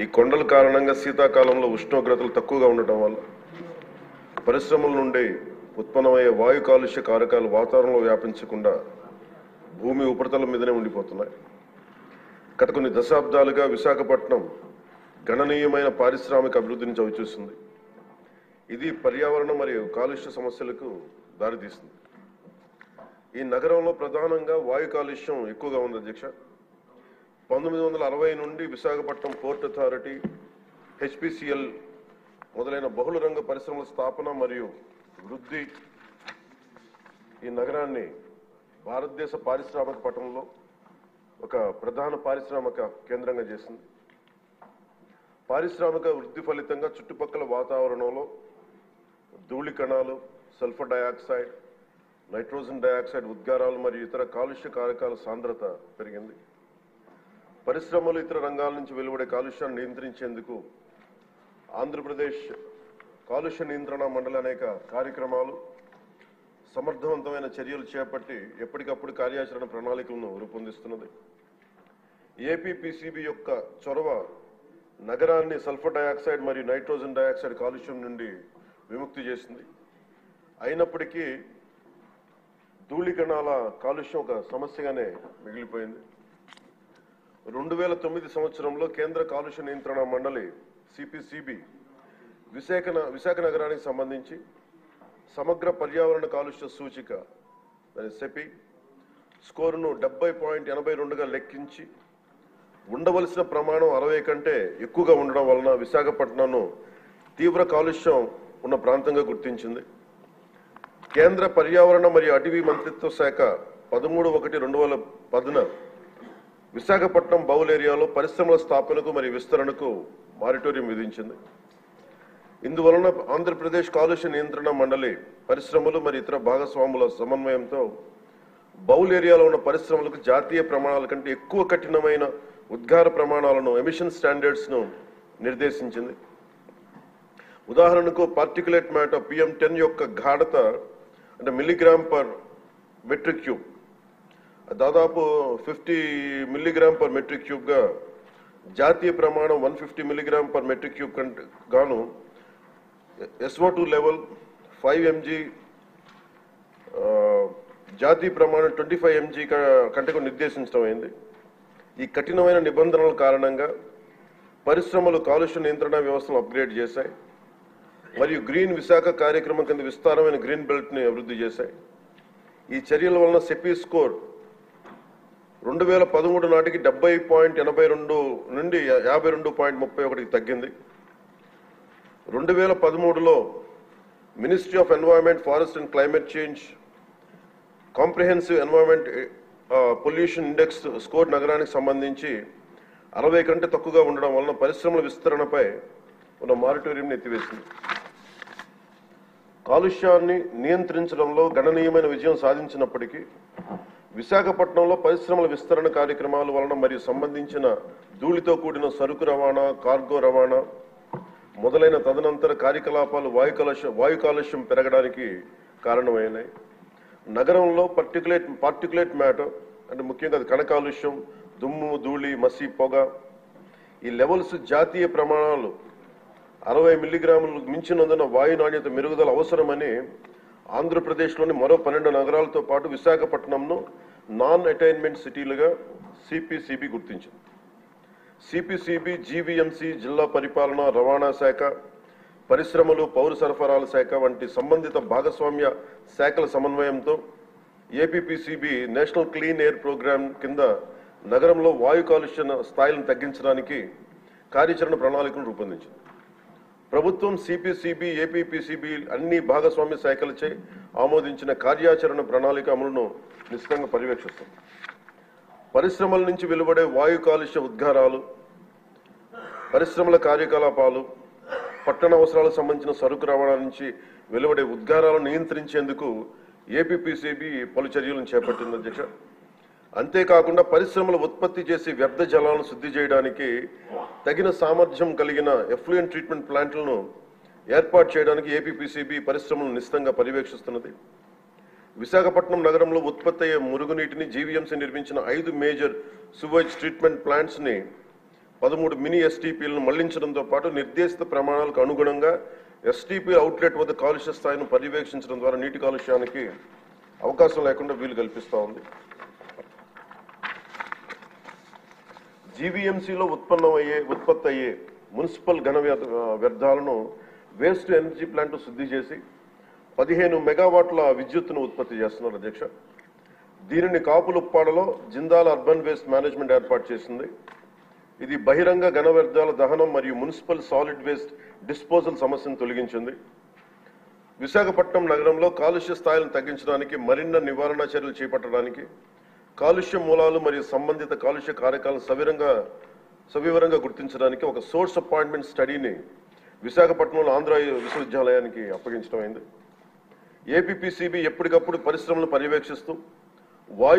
ఈ కొండల కారణంగా శీతాకాలంలో ఉష్ణోగ్రతలు తక్కువగా ఉండటం వల్ల పరిశ్రమల నుండి ఉత్పన్నమయ్యే వాయు కాలుష్య కారకాలు వాతావరణంలో వ్యాపించకుండా భూమి ఉపరితలం మీదనే ఉండిపోతున్నాయి. గత కొన్ని దశాబ్దాలుగా విశాఖపట్నం గణనీయమైన పారిశ్రామిక అభివృద్ధిని చవిచూస్తుంది. ఇది పర్యావరణ మరియు కాలుష్య సమస్యలకు దారితీస్తుంది. ఈ నగరంలో ప్రధానంగా వాయు కాలుష్యం ఎక్కువగా ఉంది అధ్యక్ష. 1960 నుండి విశాఖపట్నం పోర్ట్ అథారిటీ, హెచ్పిసిఎల్ మొదలైన బహుళ రంగ పరిశ్రమల స్థాపన మరియు వృద్ధి ఈ నగరాన్ని భారతదేశ పారిశ్రామిక పట్టణంలో ఒక ప్రధాన పారిశ్రామిక కేంద్రంగా చేసింది. పారిశ్రామిక వృద్ధి ఫలితంగా చుట్టుపక్కల వాతావరణంలో ధూళి కణాలు, సల్ఫర్ డయాక్సైడ్, నైట్రోజన్ డయాక్సైడ్ ఉద్గారాలు మరియు ఇతర కాలుష్య కారకాల సాంద్రత పెరిగింది. పరిశ్రమలు ఇతర రంగాల నుంచి వెలువడే కాలుష్యాన్ని నియంత్రించేందుకు ఆంధ్రప్రదేశ్ కాలుష్య నియంత్రణ మండలి అనేక కార్యక్రమాలు, సమర్థవంతమైన చర్యలు చేపట్టి ఎప్పటికప్పుడు కార్యాచరణ ప్రణాళికలను రూపొందిస్తున్నది. ఏపీపీసీబీ యొక్క చొరవ నగరాన్ని సల్ఫర్ డయాక్సైడ్ మరియు నైట్రోజన్ డయాక్సైడ్ కాలుష్యం నుండి విముక్తి చేసింది. అయినప్పటికీ ధూళి కణాల కాలుష్యం ఒక సమస్యగానే మిగిలిపోయింది. 2009 సంవత్సరంలో కేంద్ర కాలుష్య నియంత్రణ మండలి సిపిసిబి విశాఖ నగరానికి సంబంధించి సమగ్ర పర్యావరణ కాలుష్య సూచిక సెపి స్కోరును 70.82గా లెక్కించి ఉండవలసిన ప్రమాణం 60 కంటే ఎక్కువగా ఉండడం వలన విశాఖపట్నంను తీవ్ర కాలుష్యం ఉన్న ప్రాంతంగా గుర్తించింది. కేంద్ర పర్యావరణ మరియు అటవీ మంత్రిత్వ శాఖ 13/1/2010 విశాఖపట్నం బౌల్ ఏరియాలో పరిశ్రమల స్థాపనకు మరియు విస్తరణకు మారిటోరియం విధించింది. ఇందువలన ఆంధ్రప్రదేశ్ కాలుష్య నియంత్రణ మండలి పరిశ్రమలు మరియు ఇతర భాగస్వాముల సమన్వయంతో బౌల్ ఏరియాలో ఉన్న పరిశ్రమలకు జాతీయ ప్రమాణాల కంటే ఎక్కువ కఠినమైన ఉద్గార ప్రమాణాలను, ఎమిషన్ స్టాండర్డ్స్ను నిర్దేశించింది. ఉదాహరణకు పార్టికులేట్ మ్యాటర్ PM10 యొక్క గాఢత అంటే మిల్లీగ్రామ్ పర్ మెట్రిక్ క్యూబ్ దాదాపు 50 మిల్లీగ్రామ్ పర్ మెట్రిక్ క్యూబ్గా జాతీయ ప్రమాణం 150 మిల్లీగ్రామ్ పర్ మెట్రిక్ క్యూబ్ కంటే గాను SO2 లెవెల్ 5 mg జాతీయ ప్రమాణం 25 mg కంటే నిర్దేశించడం అయింది. ఈ కఠినమైన నిబంధనల కారణంగా పరిశ్రమలు కాలుష్య నియంత్రణ వ్యవస్థను అప్గ్రేడ్ చేశాయి మరియు గ్రీన్ విశాఖ కార్యక్రమం కింద విస్తారమైన గ్రీన్ బెల్ట్ని అభివృద్ధి చేశాయి. ఈ చర్యల వలన సెపీ స్కోర్ 2013 నాటికి 70.82 నుండి 52.31కి తగ్గింది. 2013లో ministry of environment, forest and climate change comprehensive environment pollution index score నగరానికి సంబంధించి 60 కంటే తక్కువగా ఉండడం వలన పరిశ్రమల విస్తరణపై ఉన్న మారిటోరియంని ఎత్తివేసింది. కాలుష్యాన్ని నియంత్రించడంలో గణనీయమైన విజయం సాధించినప్పటికీ విశాఖపట్నంలో పరిశ్రమల విస్తరణ కార్యక్రమాల వలన మరియు సంబంధించిన ధూళితో కూడిన సరుకు రవాణా, కార్గో రవాణా మొదలైన తదనంతర కార్యకలాపాలు వాయు కాలుష్యం పెరగడానికి కారణమైనాయి. నగరంలో పార్టికులేట్ మ్యాటర్ అంటే ముఖ్యంగా కణ కాలుష్యం, దుమ్ము, ధూళి, మసి, పొగ ఈ లెవెల్స్ జాతీయ ప్రమాణాలు 60 మిల్లీగ్రాములు మించినందున వాయు నాణ్యత మెరుగుదల అవసరమని ఆంధ్రప్రదేశ్లోని మరో 12 నగరాలతో పాటు విశాఖపట్నంను నాన్ అటైన్మెంట్ సిటీలుగా సిపిసిబి గుర్తించింది. సిపిసిబి జీవీఎంసీ, జిల్లా పరిపాలన, రవాణా శాఖ, పరిశ్రమలు, పౌర సరఫరాల శాఖ వంటి సంబంధిత భాగస్వామ్య శాఖల సమన్వయంతో APPCB national clean air programme కింద నగరంలో వాయు కాలుష్య స్థాయిలను తగ్గించడానికి కార్యాచరణ ప్రణాళికను రూపొందించింది. ప్రభుత్వం సిపిసిబి, ఏపీపీసీబీ అన్ని భాగస్వామ్య శాఖలచే ఆమోదించిన కార్యాచరణ ప్రణాళిక అమలును నిశ్చితంగా పర్యవేక్షిస్తుంది. పరిశ్రమల నుంచి వెలువడే వాయు కాలుష్య ఉద్గారాలు, పరిశ్రమల కార్యకలాపాలు, పట్టణ అవసరాలకు సంబంధించిన సరుకు రవాణా నుంచి వెలువడే ఉద్గారాలను నియంత్రించేందుకు ఏపీపీసీబీ పలు చర్యలను చేపట్టింది అధ్యక్ష. అంతేకాకుండా పరిశ్రమలు ఉత్పత్తి చేసి వ్యర్థ జలాలను శుద్ధి చేయడానికి తగిన సామర్థ్యం కలిగిన ఎఫ్లూయెంట్ ట్రీట్మెంట్ ప్లాంట్లను ఏర్పాటు చేయడానికి ఏపీపీసీబీ పరిశ్రమలను నిశ్చితంగా పర్యవేక్షిస్తున్నది. విశాఖపట్నం నగరంలో ఉత్పత్తి అయ్యే మురుగునీటిని జీవీఎంసీ నిర్మించిన 5 మేజర్ సువేజ్ ట్రీట్మెంట్ ప్లాంట్స్ ని 13 మినీ ఎస్టీపీలను మళ్లించడంతో పాటు నిర్దేశిత ప్రమాణాలకు అనుగుణంగా ఎస్టీపీ అవుట్లెట్ వద్ద కాలుష్య స్థాయిని పర్యవేక్షించడం ద్వారా నీటి కాలుష్యానికి అవకాశం లేకుండా వీలు కల్పిస్తూ ఉంది. జీవీఎంసీలో ఉత్పత్తి అయ్యే మున్సిపల్ ఘన వ్యర్థాలను వేస్ట్ ఎనర్జీ ప్లాంట్ శుద్ధి చేసి 15 మెగావాట్ల విద్యుత్తును ఉత్పత్తి చేస్తున్నారు అధ్యక్ష. దీనిని కాపులుప్పాడలో జిందాల్ అర్బన్ వేస్ట్ మేనేజ్మెంట్ ఏర్పాటు చేసింది. ఇది బహిరంగ ఘన వ్యర్థాల దహనం మరియు మున్సిపల్ సాలిడ్ వేస్ట్ డిస్పోజల్ సమస్యను తొలగించింది. విశాఖపట్నం నగరంలో కాలుష్య స్థాయిలను తగ్గించడానికి మరిన్న నివారణ చర్యలు చేపట్టడానికి కాలుష్య మూలాలు మరియు సంబంధిత కాలుష్య కారకాలను సవివరంగా గుర్తించడానికి ఒక సోర్స్ అపాయింట్మెంట్ స్టడీని విశాఖపట్నంలో ఆంధ్ర విశ్వవిద్యాలయానికి అప్పగించడం అయింది. ఏపీపీసీబీ ఎప్పటికప్పుడు పరిశ్రమలను పర్యవేక్షిస్తూ వాయు